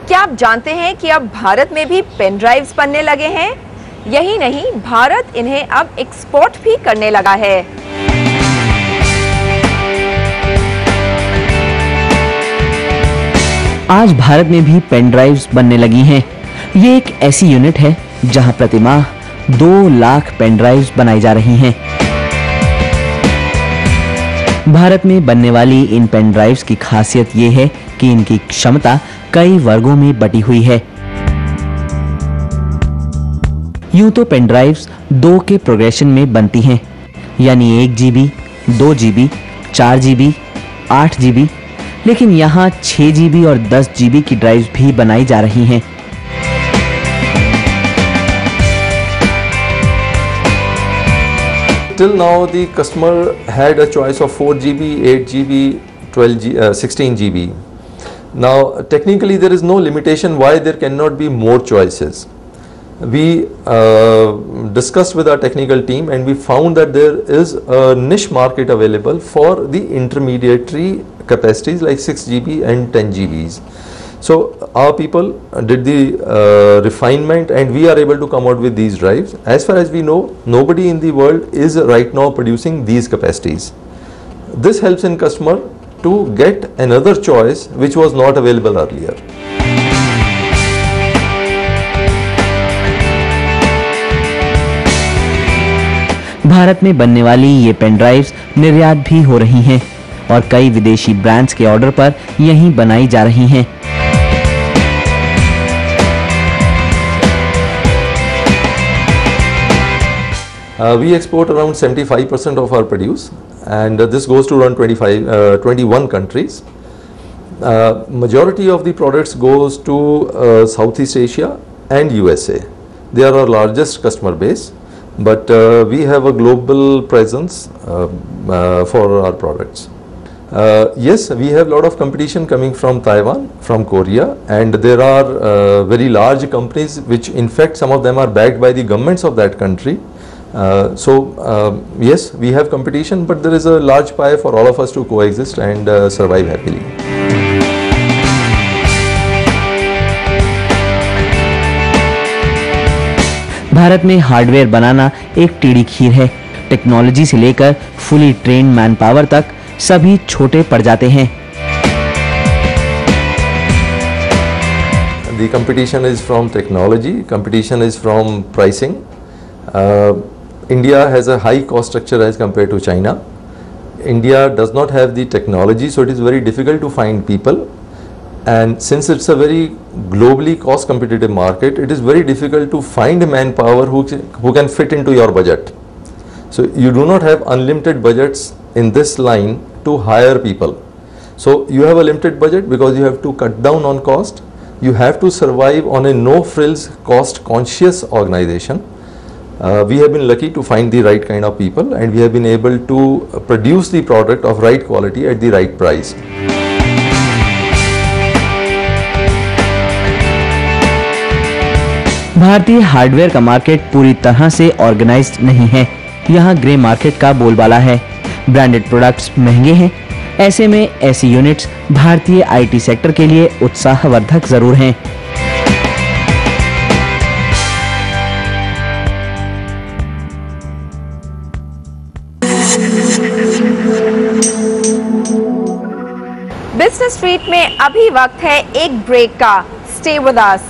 क्या आप जानते हैं कि अब भारत में भी पेन ड्राइव्स बनने लगे हैं? यही नहीं, भारत इन्हें अब एक्सपोर्ट भी करने लगा है। आज भारत में भी पेन ड्राइव्स बनने लगी हैं। ये एक ऐसी यूनिट है जहां प्रतिमाह 2 लाख पेन ड्राइव्स बनाई जा रही हैं। भारत में बनने वाली इन पेन ड्राइव्स की खासियत ये है कि इनकी क्षमता कई वर्गों में बटी हुई है। यूं तो पेन ड्राइव्स 2 के प्रोग्रेशन में बनती हैं, यानी 1 GB, 2 GB, 4 GB, 8 GB, लेकिन यहाँ 6 GB और 10 GB की ड्राइव्स भी बनाई जा रही हैं। Till now the customer had a choice of 4 GB, 8 GB, 12 GB, 16 GB. Now technically there is no limitation why there cannot be more choices. We discussed with our technical team and we found that there is a niche market available for the intermediary capacities like 6 GB and 10 GBs. So our people did the refinement and we are able to come out with these drives. As far as we know, nobody in the world is right now producing these capacities. This helps in customer to get another choice which was not available earlier. Bharat में बनने वाली ये pen drives निर्यात भी हो रही हैं और कई विदेशी ब्रांड्स के ऑर्डर पर यहीं बनाई जा रही हैं। We export around 75% of our produce and this goes to around 21 countries. Majority of the products goes to Southeast Asia and USA. They are our largest customer base, but we have a global presence for our products. Yes, we have a lot of competition coming from Taiwan, from Korea, and there are very large companies which in fact some of them are backed by the governments of that country. Yes, we have competition, but there is a large pie for all of us to coexist and survive happily. Bharat में hardware बनाना एक टेढ़ी खीर है। Technology से लेकर fully trained man power तक सभी छोटे पड़ जाते हैं। The competition is from technology, competition is from pricing. India has a high cost structure as compared to China. India does not have the technology, so it is very difficult to find people. And since it's a very globally cost competitive market, it is very difficult to find manpower who can fit into your budget. So you do not have unlimited budgets in this line to hire people. So you have a limited budget because you have to cut down on cost. You have to survive on a no frills cost conscious organization. We have been lucky to find the right kind of people and we have been able to produce the product of right quality at the right price. भारतीय hardware का market पूरी तरह से organised नहीं है। यहाँ grey market का बोलबाला है। ब्रांडेड प्रोडक्ट्स महंगे हैं। ऐसे में ऐसी यूनिट्स भारतीय आईटी सेक्टर के लिए उत्साहवर्धक जरूर हैं। बिजनेस स्ट्रीट में अभी वक्त है एक ब्रेक का। Stay with us.